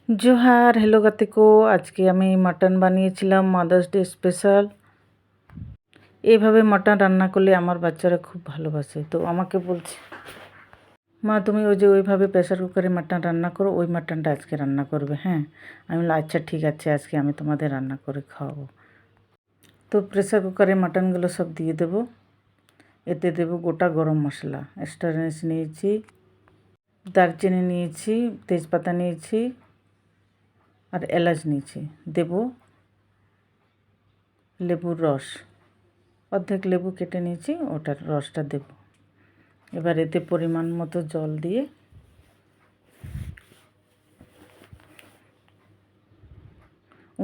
Johar, hello গাতিকো। আজকে আমি mutton বানিয়েছিলাম মাদার্স ডে স্পেশাল। এইভাবে মাটন রান্না করলে আমার বাচ্চারা খুব ভালোবাসে, তো আমাকে বলছে মা তুমি ওই যে ওইভাবে প্রেসার কুকারে মাটন রান্না করো, ওই মাটনটা আজকে রান্না করবে। হ্যাঁ, আমি বললাম আচ্ছা ঠিক আছে, আজকে আমি তোমাদের রান্না করে খাওয়াবো। তো প্রেসার কুকারে মাটনগুলো সব দিয়ে দেবো। এতে দেবো গোটা গরম মশলা, স্টার অ্যানিস নিয়েছি, দারচিনি নিয়েছি, তেজপাতা নিয়েছি আর এলাচ নিয়েছি। দেব লেবুর রস, অর্ধেক লেবু কেটে নিয়েছি, ওটার রসটা দেব। এবার এতে পরিমাণ মতো জল দিয়ে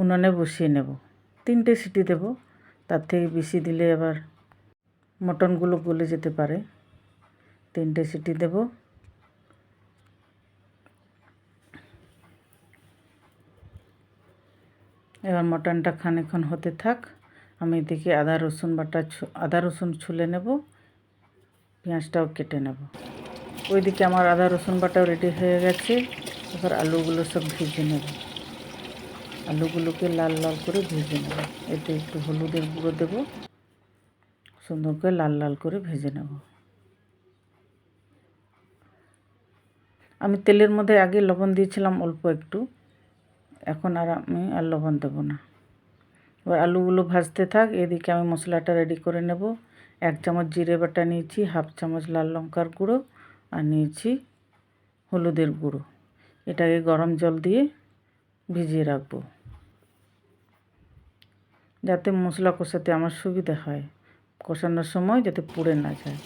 উনুনে বসিয়ে নেব। 3টে সিটি দেব, তার থেকে বেশি দিলে আবার মটনগুলো গলে যেতে পারে। 3টে সিটি দেব। এবার মটনটা খানিকক্ষণ হতে থাক, আমি এদিকে আদা রসুন ছুলে নেব, পেঁয়াজটাও কেটে নেব। ওইদিকে আমার আদা রসুন বাটাও রেডি হয়ে গেছে। এবার আলুগুলো সব ভেজে নেব। আলুগুলোকে লাল লাল করে ভেজে নেব। এতে একটু হলুদের গুঁড়ো দেব, সুন্দর করে লাল লাল করে ভেজে নেব। আমি তেলের মধ্যে আগে লবণ দিয়েছিলাম অল্প একটু, এখন আমি আর লবণ দেবো না। এবার আলুগুলো ভাজতে থাক, এদিকে আমি মশলাটা রেডি করে নেব। 1 চামচ জিরে বাটা নিয়েছি, 1/2 চামচ লাল লঙ্কার গুঁড়ো আর নিয়েছি হলুদের গুঁড়ো। এটাকে গরম জল দিয়ে ভিজিয়ে রাখবো, যাতে মশলা কষাতে আমার সুবিধা হয়, কষানোর সময় যাতে পুড়ে না যায়।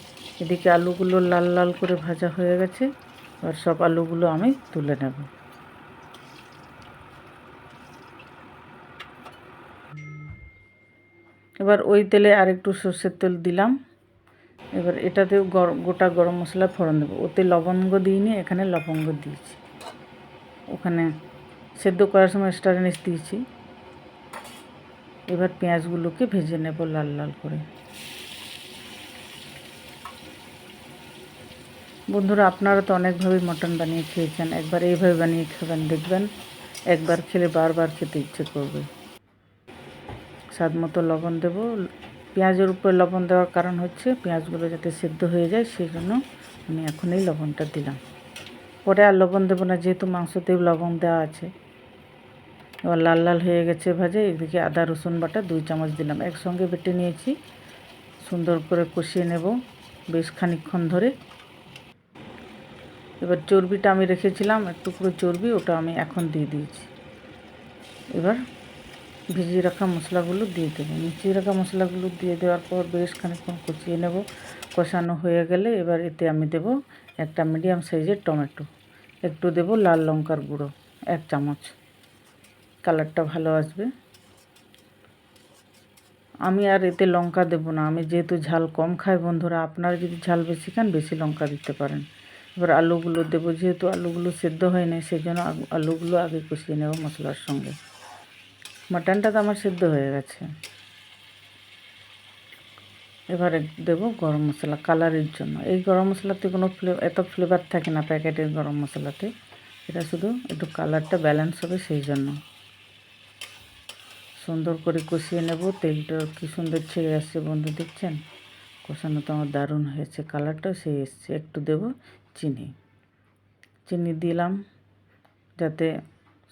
এদিকে আলুগুলো লাল লাল করে ভাজা হয়ে গেছে। এবার সব আলুগুলো আমি তুলে নেব। এবার ওই তেলে আরেকটু সর্ষের তেল দিলাম। এবার এটাতেও গোটা গরম মশলা ফোড়ন দেবো। ওতে লবঙ্গ দিইনি, এখানে লবঙ্গ দিয়েছি। ওখানে সেদ্ধ করার সময় স্টার অ্যানিস দিয়েছি। এবার পেঁয়াজগুলোকে ভেজে নেব লাল লাল করে। বন্ধুরা, আপনারা তো অনেকভাবে মটন বানিয়ে খেয়েছেন, একবার এইভাবে বানিয়ে খাবেন, দেখবেন একবার খেলে বারবার খেতে ইচ্ছে করবে। স্বাদ মতো লবণ দেব। পেঁয়াজের উপরে লবণ দেওয়ার কারণ হচ্ছে পেঁয়াজগুলো যাতে সেদ্ধ হয়ে যায়, সেই জন্য আমি এখন এই লবণটা দিলাম। পরে আর লবণ দেবো না, যেহেতু মাংসতেও লবণ দেওয়া আছে। এবার লাল লাল হয়ে গেছে ভাজা। এদিকে আদা রসুন বাটা 2 চামচ দিলাম, একসঙ্গে বেটে নিয়েছি। সুন্দর করে কষিয়ে নেব বেশ খানিকক্ষণ ধরে। এবার চর্বিটা আমি রেখেছিলাম, এক টুকরো চর্বি, ওটা আমি এখন দিয়ে দিয়েছি। এবার ভিজিয়ে রাখা মশলাগুলো দিয়ে দেবো। মিশিয়ে রাখা মশলাগুলো দিয়ে দেওয়ার পর বেশ খানিকক্ষণ কষিয়ে নেব। কষানো হয়ে গেলে এবার এতে আমি দেব একটা মিডিয়াম সাইজের টমেটো, একটু দেব লাল লঙ্কার গুঁড়ো 1 চামচ, কালারটা ভালো আসবে। আমি আর এতে লঙ্কা দেব না, আমি যেহেতু ঝাল কম খাই। বন্ধুরা, আপনারা যদি ঝাল বেশি খান বেশি লঙ্কা দিতে পারেন। এবার আলুগুলো দেবো, যেহেতু আলুগুলো সেদ্ধ হয় না, সেই জন্য আলুগুলো আগে কষিয়ে নেব মশলার সঙ্গে। মাটনটা তো আমার সেদ্ধ হয়ে গেছে। এবারে দেব গরম মশলা কালারের জন্য। এই গরম মশলাতে কোনো এত ফ্লেভার থাকে না প্যাকেটের গরম মশলাতে, এটা শুধু একটু কালারটা ব্যালেন্স হবে, সেই জন্য। সুন্দর করে কষিয়ে নেব। তেলটা কি সুন্দর ছেড়ে আসছে বন্ধু, দেখছেন? কষানো তো আমার দারুণ হয়েছে, কালারটাও সেই এসছে। একটু দেব চিনি, চিনি দিলাম যাতে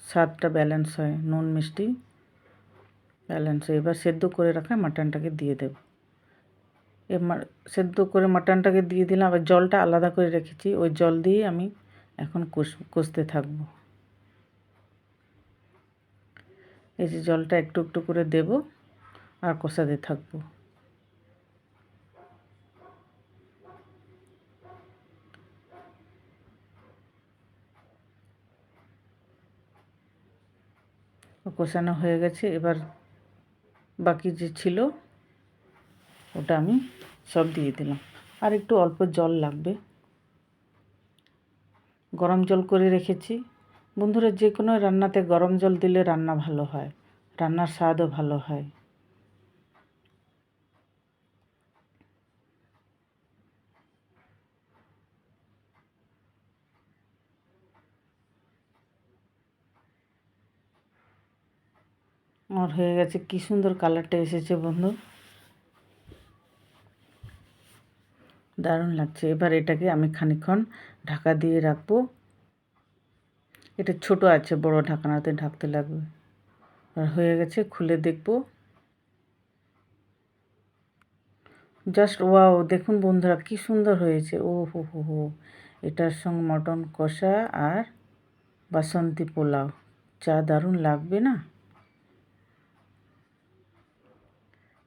স্বাদটা ব্যালেন্স হয়, নুন মিষ্টি ব্যালেন্স হয়। এবার সেদ্ধ করে রাখা মাটনটাকে দিয়ে দেব। সেদ্ধ করে মাটনটাকে দিয়ে দিলাম। আবার জলটা আলাদা করে রেখেছি, ওই জল দিয়ে আমি এখন কষতে থাকবো। এই যে জলটা একটু একটু করে দেব আর কষাতে থাকবো। কষানো হয়ে গেছে। এবার বাকি যে ছিল ওটা আমি সব দিয়ে দিলাম। আর একটু অল্প জল লাগবে, গরম জল করে রেখেছি। বন্ধুরা, যে কোনো রান্নাতে গরম জল দিলে রান্না ভালো হয়, রান্নার স্বাদও ভালো হয়। আমার হয়ে গেছে, কি সুন্দর কালারটা এসেছে বন্ধু, দারুণ লাগছে। এবার এটাকে আমি খানিকক্ষণ ঢাকা দিয়ে রাখবো। এটা ছোট আছে, বড় ঢাকনাতে ঢাকতে লাগবে। আর হয়ে গেছে, খুলে দেখব। জাস্ট ওয়াও, দেখুন বন্ধুরা কি সুন্দর হয়েছে। ও হো হো হো, এটার সঙ্গে মটন কষা আর বাসন্তী পোলাও, যা দারুণ লাগবে না।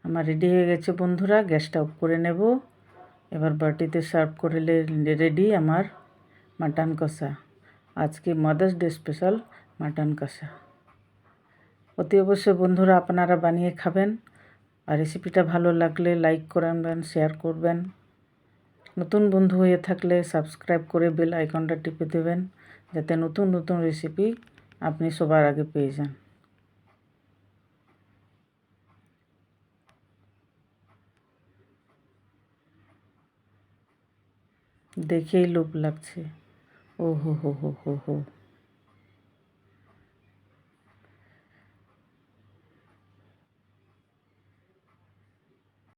আমার রেডি হয়ে গেছে বন্ধুরা, গ্যাসটা অফ করে নেব। এবার বাটিতে সার্ভ করলে রেডি আমার মাটন কষা। আজকে মাদার্স ডে স্পেশাল মাটন কষা। অতি অবশ্যই বন্ধুরা আপনারা বানিয়ে খাবেন। আর রেসিপিটা ভালো লাগলে লাইক করবেন, শেয়ার করবেন। নতুন বন্ধু হয়ে থাকলে সাবস্ক্রাইব করে বেল আইকনটা টিপে দেবেন, যাতে নতুন নতুন রেসিপি আপনি সবার আগে পেয়ে যান। দেখেই লোভ লাগছে। ও হো হো হো হো হো।